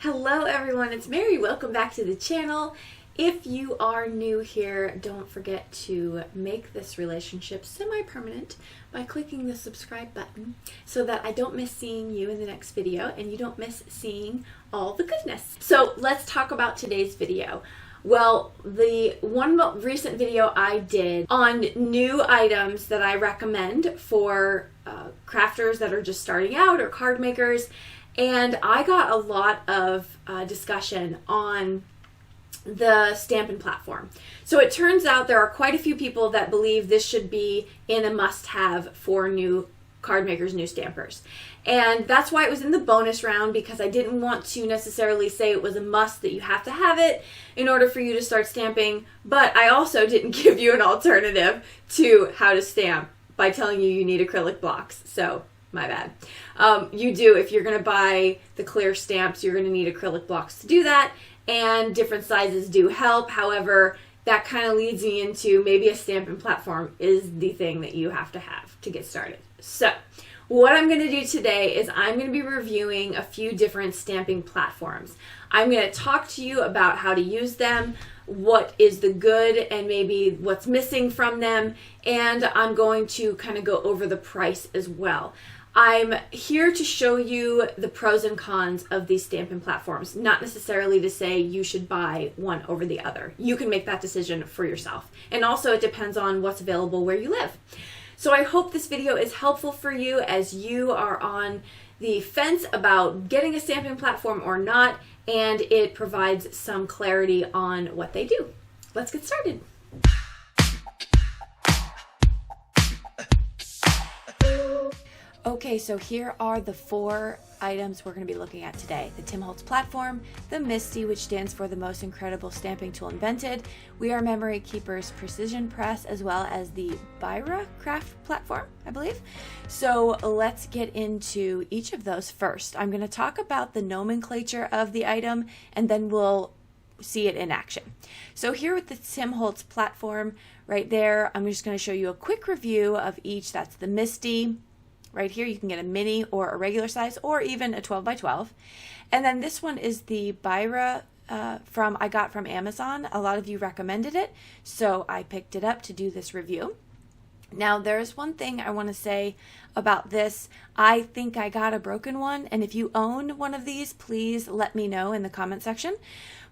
Hello everyone, it's Mary. Welcome back to the channel. If you are new here, don't forget to make this relationship semi-permanent by clicking the subscribe button so that I don't miss seeing you in the next video and you don't miss seeing all the goodness. So let's talk about today's video. Well, the one recent video I did on new items that I recommend for crafters that are just starting out or card makers, and I got a lot of discussion on the Stampin' platform. So it turns out there are quite a few people that believe this should be in a must-have for new card makers, new stampers. And that's why it was in the bonus round, because I didn't want to necessarily say it was a must that you have to have it in order for you to start stamping, but I also didn't give you an alternative to how to stamp by telling you you need acrylic blocks. So my bad. You do, if you're going to buy the clear stamps, you're going to need acrylic blocks to do that, and different sizes do help. However, that kind of leads me into maybe a Stampin' platform is the thing that you have to get started. So what I'm going to do today is I'm going to be reviewing a few different stamping platforms. I'm going to talk to you about how to use them, what is the good and maybe what's missing from them, and I'm going to kind of go over the price as well. I'm here to show you the pros and cons of these Stampin' platforms, not necessarily to say you should buy one over the other. You can make that decision for yourself. And also it depends on what's available where you live. So I hope this video is helpful for you as you are on the fence about getting a Stampin' platform or not, and it provides some clarity on what they do. Let's get started. Okay, so here are the four items we're going to be looking at today. The Tim Holtz platform, the MISTI, which stands for the most incredible stamping tool invented, Wer Memory Keepers precision press, as well as the BIRA craft platform, I believe. So let's get into each of those first. I'm going to talk about the nomenclature of the item, and then we'll see it in action. So here with the Tim Holtz platform right there, I'm just going to show you a quick review of each. That's the MISTI. Right here you can get a mini or a regular size or even a 12 by 12. And then this one is the BIRA I got from Amazon. A lot of you recommended it, so I picked it up to do this review. Now there's one thing I want to say about this. I think I got a broken one, and if you own one of these, please let me know in the comment section.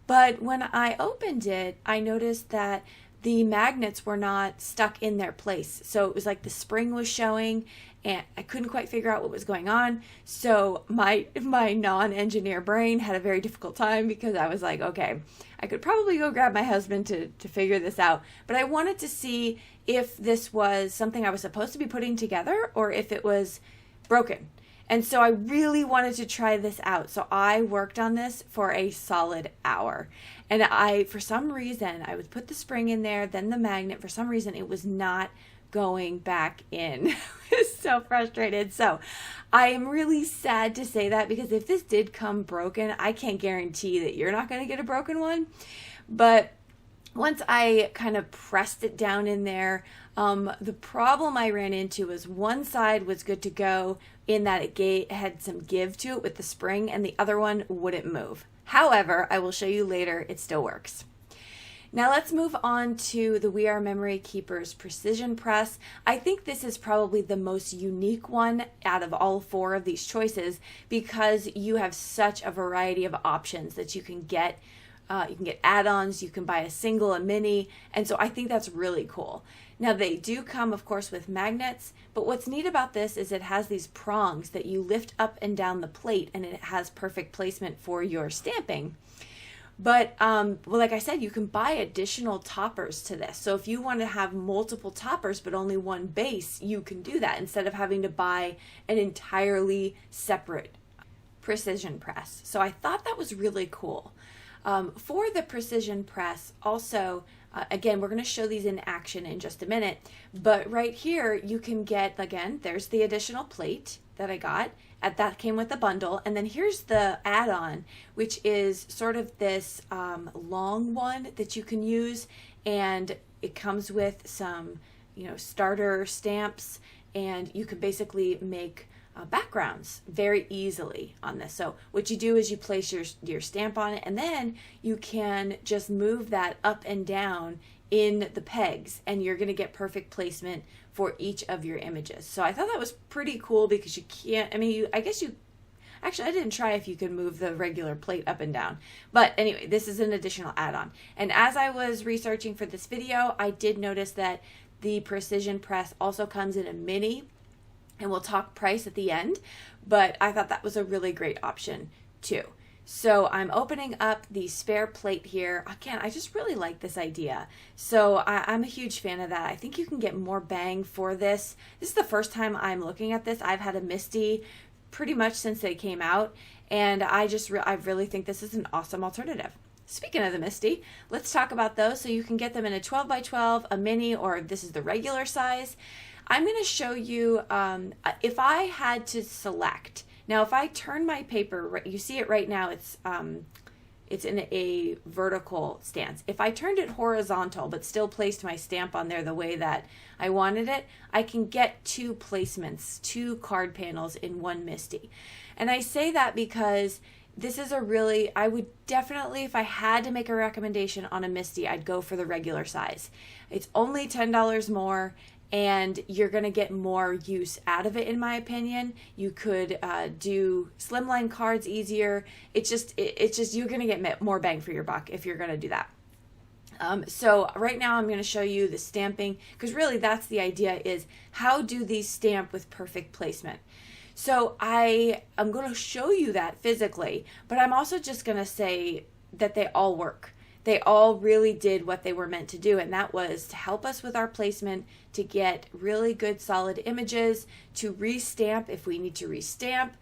But when I opened it, I noticed that the magnets were not stuck in their place. So it was like the spring was showing and I couldn't quite figure out what was going on. So my non-engineer brain had a very difficult time, because I was like, okay, I could probably go grab my husband to figure this out. But I wanted to see if this was something I was supposed to be putting together or if it was broken. And so I really wanted to try this out. So I worked on this for a solid hour. And for some reason, I would put the spring in there, then the magnet. For some reason, it was not going back in. I was so frustrated. So I am really sad to say that, because if this did come broken, I can't guarantee that you're not going to get a broken one. But once I kind of pressed it down in there, the problem I ran into was one side was good to go in that it had some give to it with the spring, and the other one wouldn't move. However, I will show you later, it still works. Now let's move on to the Wer Memory Keepers precision press. I think this is probably the most unique one out of all four of these choices, because you have such a variety of options that you can get. You can get add-ons, you can buy a single, a mini, and so I think that's really cool. Now they do come, of course, with magnets, but what's neat about this is it has these prongs that you lift up and down the plate, and it has perfect placement for your stamping. But well, like I said, you can buy additional toppers to this. So if you want to have multiple toppers but only one base, you can do that instead of having to buy an entirely separate precision press. So I thought that was really cool. For the precision press, also, again, we're going to show these in action in just a minute, but right here you can get, again, there's the additional plate that I got. That came with a bundle, and then here's the add-on, which is sort of this long one that you can use, and it comes with some, starter stamps, and you can basically make backgrounds very easily on this. So what you do is you place your stamp on it, and then you can just move that up and down in the pegs, and you're going to get perfect placement for each of your images. So I thought that was pretty cool because you can't, I mean, I guess you, actually I didn't try if you could move the regular plate up and down. But anyway, this is an additional add-on. And as I was researching for this video, I did notice that the Precision Press also comes in a mini, and we'll talk price at the end, but I thought that was a really great option too. So I'm opening up the spare plate here. Again, I just really like this idea. So I'm a huge fan of that. I think you can get more bang for this. This is the first time I'm looking at this. I've had a MISTI pretty much since they came out, and I really think this is an awesome alternative. Speaking of the MISTI, let's talk about those. So you can get them in a 12 by 12, a mini, or this is the regular size. I'm going to show you if I had to select. Now, if I turn my paper, you see it right now, it's in a vertical stance. If I turned it horizontal but still placed my stamp on there the way that I wanted it, I can get two placements, two card panels in one MISTI. And I say that because this is a really, I would definitely, if I had to make a recommendation on a MISTI, I'd go for the regular size. It's only $10 more, and you're going to get more use out of it, in my opinion. You could do slimline cards easier. It's just you're going to get more bang for your buck if you're going to do that. So right now I'm going to show you the stamping, because really that's the idea, is how do these stamp with perfect placement. So I'm going to show you that physically, but I'm also just going to say that they all work. They all really did what they were meant to do, and that was to help us with our placement, to get really good solid images, to restamp if we need to restamp.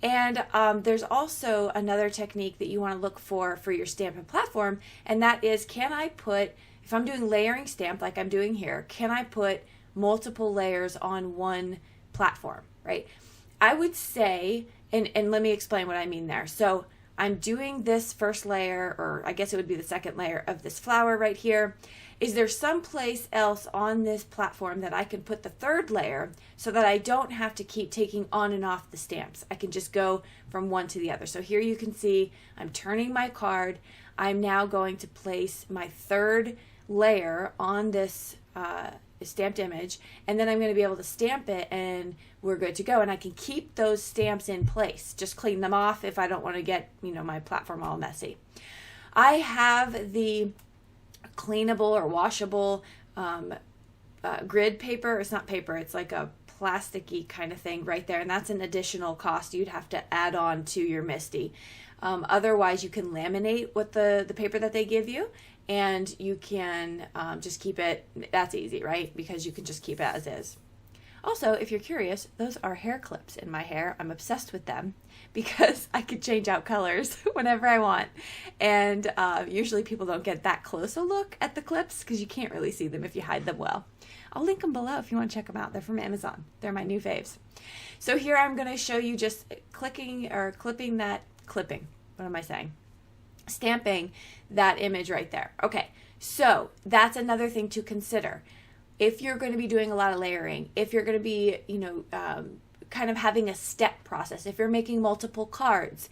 And there's also another technique that you want to look for your Stampin' platform, and that is, can I put, if I'm doing layering stamp like I'm doing here, can I put multiple layers on one platform, right? I would say, and let me explain what I mean there. So I'm doing this first layer, or I guess it would be the second layer of this flower right here. Is there someplace else on this platform that I can put the third layer so that I don't have to keep taking on and off the stamps? I can just go from one to the other. So here you can see I'm turning my card. I'm now going to place my third layer on this stamped image, and then I'm going to be able to stamp it, and we're good to go. And I can keep those stamps in place, just clean them off if I don't want to get, my platform all messy. I have the cleanable or washable grid paper. It's not paper, it's like a plasticky kind of thing right there, and that's an additional cost you'd have to add on to your MISTI. Otherwise, you can laminate with the paper that they give you, and you can just keep it. That's easy, right? Because you can just keep it as is. Also, if you're curious, those are hair clips in my hair. I'm obsessed with them because I could change out colors whenever I want. And usually people don't get that close a look at the clips because you can't really see them if you hide them well. I'll link them below if you want to check them out. They're from Amazon. They're my new faves. So here I'm going to show you just stamping that image right there. Okay, so that's another thing to consider. If you're going to be doing a lot of layering, if you're going to be, kind of having a step process, if you're making multiple cards,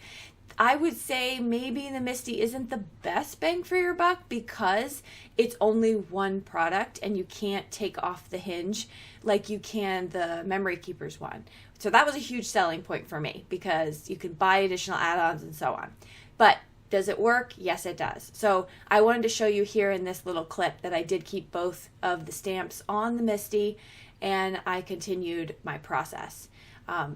I would say maybe the MISTI isn't the best bang for your buck because it's only one product and you can't take off the hinge like you can the Memory Keepers one. So that was a huge selling point for me because you can buy additional add-ons and so on. But does it work? Yes, it does. So I wanted to show you here in this little clip that I did keep both of the stamps on the MISTI, and I continued my process.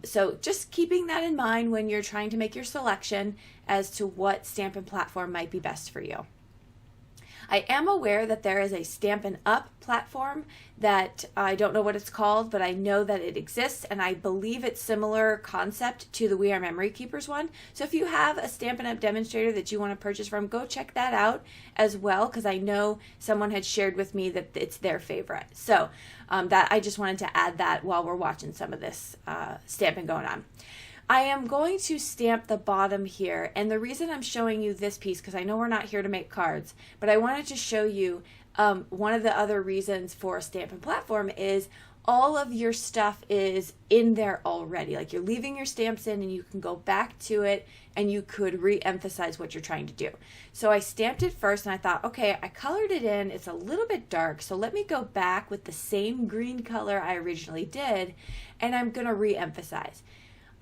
So just keeping that in mind when you're trying to make your selection as to what Stampin' platform might be best for you. I am aware that there is a Stampin' Up platform that I don't know what it's called, but I know that it exists, and I believe it's similar concept to the Wer Memory Keepers one. So if you have a Stampin' Up demonstrator that you want to purchase from, go check that out as well, because I know someone had shared with me that it's their favorite. So that I just wanted to add that while we're watching some of this stamping going on. I am going to stamp the bottom here, and the reason I'm showing you this piece, because I know we're not here to make cards, but I wanted to show you one of the other reasons for a Stampin' platform is all of your stuff is in there already. Like you're leaving your stamps in and you can go back to it and you could re-emphasize what you're trying to do. So I stamped it first and I thought, okay, I colored it in. It's a little bit dark. So let me go back with the same green color I originally did and I'm going to re-emphasize.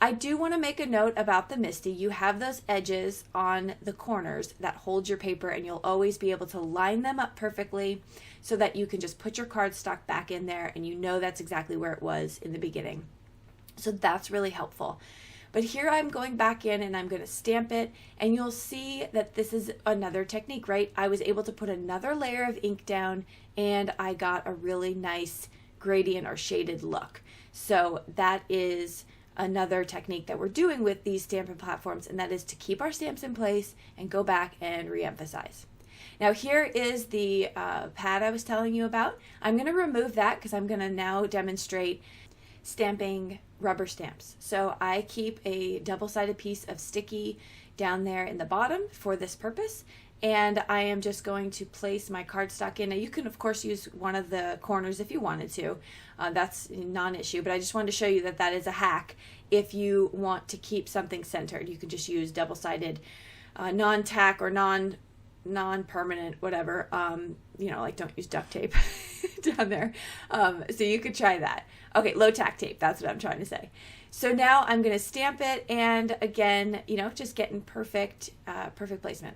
I do want to make a note about the MISTI. You have those edges on the corners that hold your paper and you'll always be able to line them up perfectly so that you can just put your cardstock back in there and you know that's exactly where it was in the beginning. So that's really helpful. But here I'm going back in and I'm going to stamp it and you'll see that this is another technique, right? I was able to put another layer of ink down and I got a really nice gradient or shaded look. So that is another technique that we're doing with these stamping platforms, and that is to keep our stamps in place and go back and re-emphasize. Now here is the pad I was telling you about. I'm going to remove that because I'm going to now demonstrate stamping rubber stamps. So I keep a double-sided piece of sticky down there in the bottom for this purpose, and I am just going to place my cardstock in. Now you can of course use one of the corners if you wanted to. That's a non-issue, but I just wanted to show you that that is a hack. If you want to keep something centered, you can just use double-sided non-tack or non-permanent, whatever, you know, like don't use duct tape down there. So you could try that. Okay, low tack tape, that's what I'm trying to say. So now I'm going to stamp it, and again, you know, just getting perfect placement.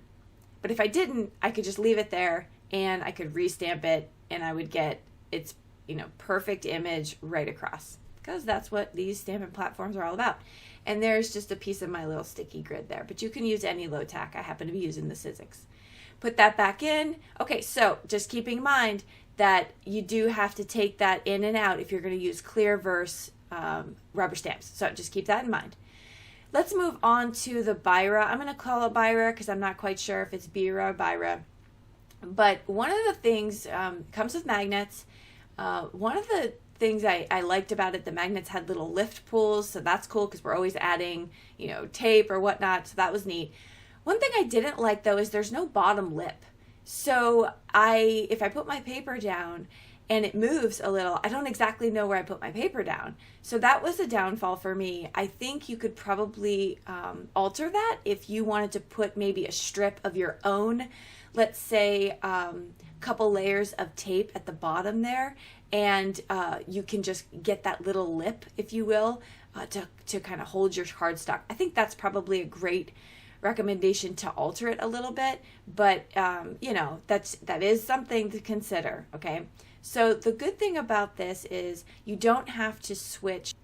But if I didn't, I could just leave it there and I could re-stamp it and I would get its, you know, perfect image right across, because that's what these stamping platforms are all about. And there's just a piece of my little sticky grid there, but you can use any low tack. I happen to be using the Sizzix. Put that back in. Okay, so just keeping in mind that you do have to take that in and out if you're going to use clear versus rubber stamps. So just keep that in mind. Let's move on to the BIRA. I'm going to call it BIRA because I'm not quite sure if it's BIRA or BIRA. But one of the things comes with magnets. One of the things I liked about it, the magnets had little lift pulls, so that's cool because we're always adding, you know, tape or whatnot, so that was neat. One thing I didn't like though is there's no bottom lip. So if I put my paper down and it moves a little, I don't exactly know where I put my paper down. So that was a downfall for me. I think you could probably alter that if you wanted to put maybe a strip of your own, let's say couple layers of tape at the bottom there, and you can just get that little lip, if you will, to kind of hold your cardstock. I think that's probably a great recommendation to alter it a little bit, but you know, that is something to consider. Okay, so the good thing about this is you don't have to switch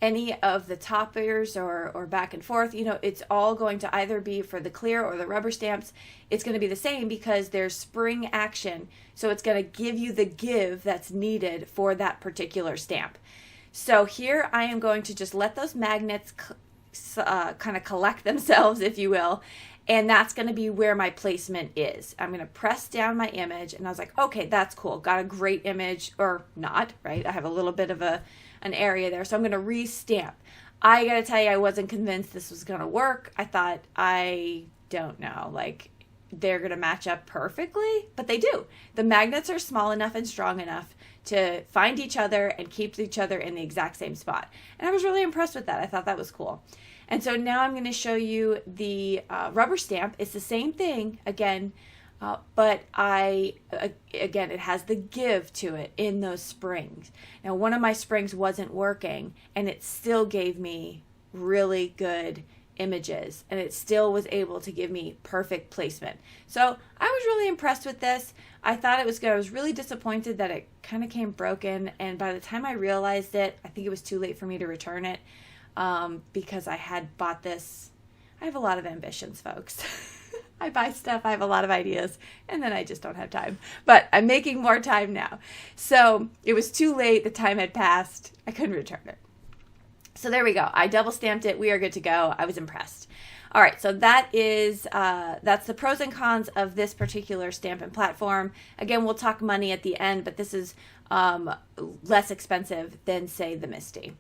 any of the toppers or back and forth. You know, it's all going to either be for the clear or the rubber stamps. It's going to be the same because there's spring action, so it's going to give you the give that's needed for that particular stamp. So here I am going to just let those magnets kind of collect themselves, if you will, and that's going to be where my placement is. I'm going to press down my image, and I was like, okay, that's cool. Got a great image, or not, right? I have a little bit of an area there, so I'm going to re-stamp. I got to tell you, I wasn't convinced this was going to work. I thought, I don't know, like they're going to match up perfectly, but they do. The magnets are small enough and strong enough to find each other and keep each other in the exact same spot. And I was really impressed with that. I thought that was cool. And so now I'm going to show you the rubber stamp. It's the same thing again, but again, it has the give to it in those springs. Now, one of my springs wasn't working, and it still gave me really good images, and it still was able to give me perfect placement. So I was really impressed with this. I thought it was good. I was really disappointed that it kind of came broken, and by the time I realized it, I think it was too late for me to return it, because I had bought this. I have a lot of ambitions, folks. I buy stuff, I have a lot of ideas, and then I just don't have time. But I'm making more time now. So it was too late. The time had passed. I couldn't return it. So there we go. I double stamped it. We are good to go. I was impressed. All right, so that's the pros and cons of this particular stamping platform. Again, we'll talk money at the end, but this is less expensive than, say, the MISTI.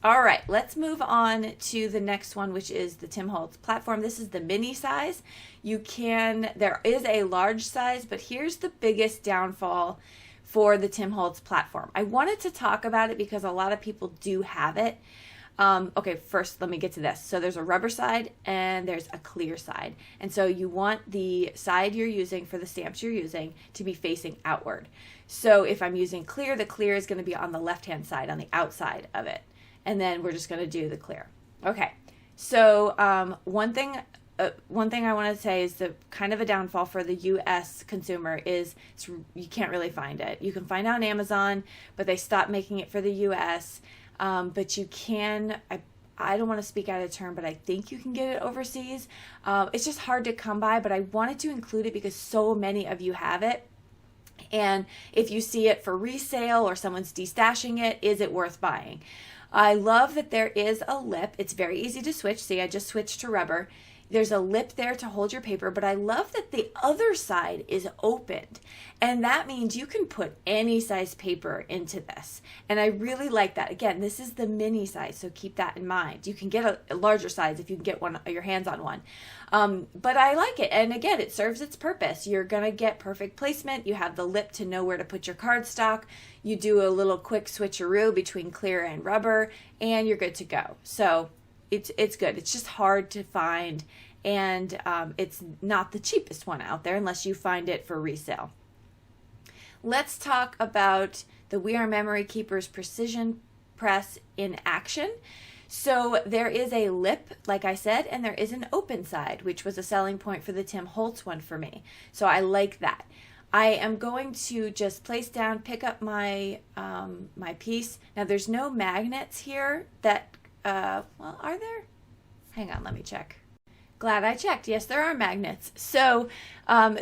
All right, let's move on to the next one, which is the Tim Holtz platform. This is the mini size. There is a large size, but here's the biggest downfall for the Tim Holtz platform. I wanted to talk about it because a lot of people do have it. Okay, first let me get to this. So there's a rubber side and there's a clear side. And so you want the side you're using for the stamps you're using to be facing outward. So if I'm using clear, the clear is going to be on the left-hand side, on the outside of it. And then we're just going to do the clear. Okay, so one thing I want to say is the kind of a downfall for the U.S. consumer is you can't really find it. You can find it on Amazon, but they stopped making it for the U.S., but you can, I don't want to speak out of turn, but I think you can get it overseas. It's just hard to come by, but I wanted to include it because so many of you have it. And if you see it for resale or someone's destashing it, is it worth buying? I love that there is a lip. It's very easy to switch. See, I just switched to rubber. There's a lip there to hold your paper, but I love that the other side is opened. And that means you can put any size paper into this. And I really like that. Again, this is the mini size, so keep that in mind. You can get a larger size if you can get your hands on one. But I like it. And again, it serves its purpose. You're going to get perfect placement. You have the lip to know where to put your cardstock. You do a little quick switcheroo between clear and rubber, and you're good to go. So it's good. It's just hard to find, and it's not the cheapest one out there unless you find it for resale. Let's talk about the Wer Memory Keepers Precision Press in action. So there is a lip, like I said, and there is an open side, which was a selling point for the Tim Holtz one for me. So I like that. I am going to just place down, pick up my my piece. Now there's no magnets here that well, are there? Hang on, let me check. Glad I checked. Yes, there are magnets. So,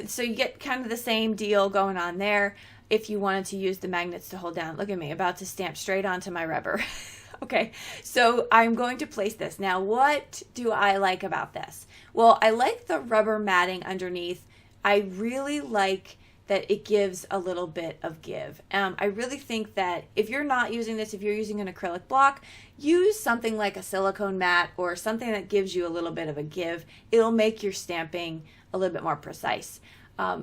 so you get kind of the same deal going on there. If you wanted to use the magnets to hold down, look at me, about to stamp straight onto my rubber. Okay, so I'm going to place this. Now, what do I like about this? Well, I like the rubber matting underneath. I really like that it gives a little bit of give. I really think that if you're not using this, if you're using an acrylic block, use something like a silicone mat or something that gives you a little bit of a give. It'll make your stamping a little bit more precise.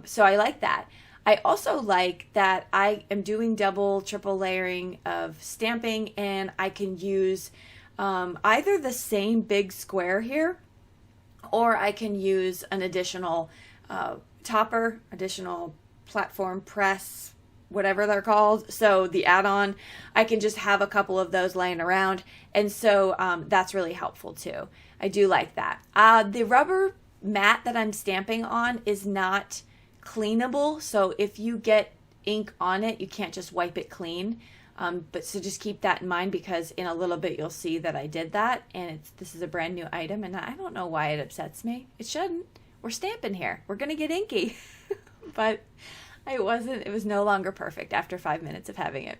So I like that. I also like that I am doing double, triple layering of stamping, and I can use either the same big square here, or I can use an additional topper, additional platform press, whatever they're called. So the add-on, I can just have a couple of those laying around. And so that's really helpful too. I do like that. The rubber mat that I'm stamping on is not cleanable. So if you get ink on it, you can't just wipe it clean. But so just keep that in mind, because in a little bit you'll see that I did that, and this is a brand new item, and I don't know why it upsets me. It shouldn't. We're stamping here. We're going to get inky. But it was no longer perfect after 5 minutes of having it.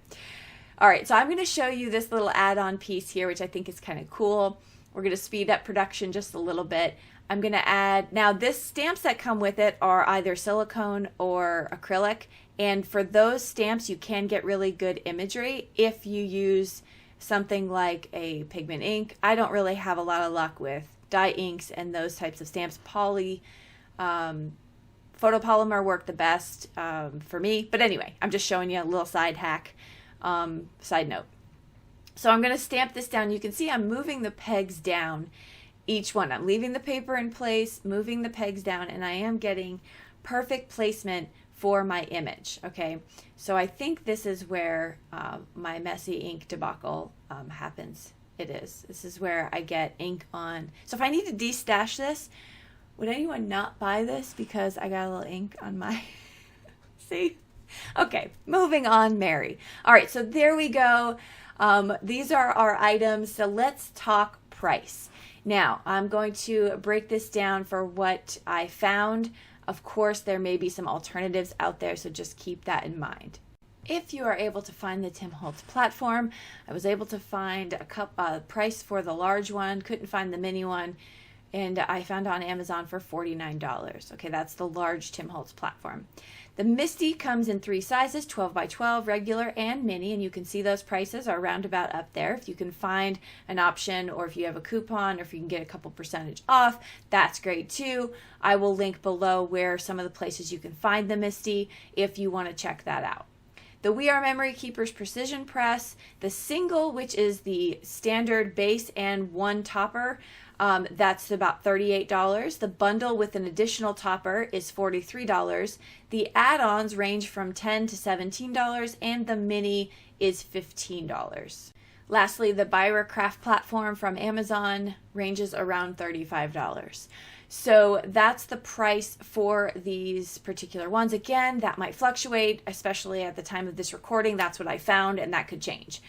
All right, so I'm going to show you this little add-on piece here, which I think is kind of cool. We're going to speed up production just a little bit. I'm going to add, now this stamps that come with it are either silicone or acrylic, and for those stamps you can get really good imagery if you use something like a pigment ink. I don't really have a lot of luck with dye inks and those types of stamps. Photopolymer work the best for me. But anyway, I'm just showing you a little side hack, side note. So I'm going to stamp this down. You can see I'm moving the pegs down each one. I'm leaving the paper in place, moving the pegs down, and I am getting perfect placement for my image. Okay, so I think this is where my messy ink debacle happens. It is. This is where I get ink on. So if I need to destash this, would anyone not buy this because I got a little ink on my... See? Okay, moving on, Mary. All right, so there we go. These are our items. So let's talk price. Now, I'm going to break this down for what I found. Of course, there may be some alternatives out there, so just keep that in mind. If you are able to find the Tim Holtz platform, I was able to find a price for the large one, couldn't find the mini one, and I found on Amazon for $49. Okay, that's the large Tim Holtz platform. The MISTI comes in 3 sizes, 12 by 12, regular and mini, and you can see those prices are roundabout up there. If you can find an option, or if you have a coupon, or if you can get a couple percentage off, that's great too. I will link below where some of the places you can find the MISTI if you want to check that out. the Wer Memory Keepers Precision Press, the single, which is the standard base and one topper, that's about $38. The bundle with an additional topper is $43. The add-ons range from $10 to $17, and the mini is $15. Lastly, the BIRA craft platform from Amazon ranges around $35. So that's the price for these particular ones. Again, that might fluctuate, especially at the time of this recording. That's what I found, and that could change.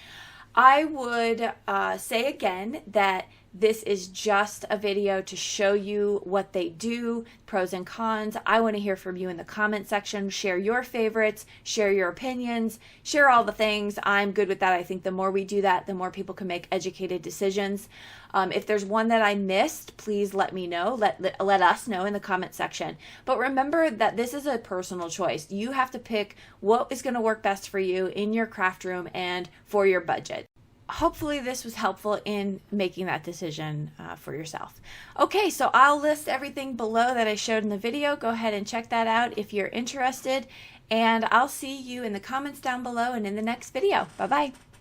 I would say again that this is just a video to show you what they do, pros and cons. I want to hear from you in the comment section. Share your favorites, share your opinions, share all the things. I'm good with that. I think the more we do that, the more people can make educated decisions. If there's one that I missed, please let me know. Let us know in the comment section. But remember that this is a personal choice. You have to pick what is going to work best for you in your craft room and for your budget. Hopefully this was helpful in making that decision for yourself. Okay, so I'll list everything below that I showed in the video. Go ahead and check that out if you're interested. And I'll see you in the comments down below and in the next video. Bye-bye.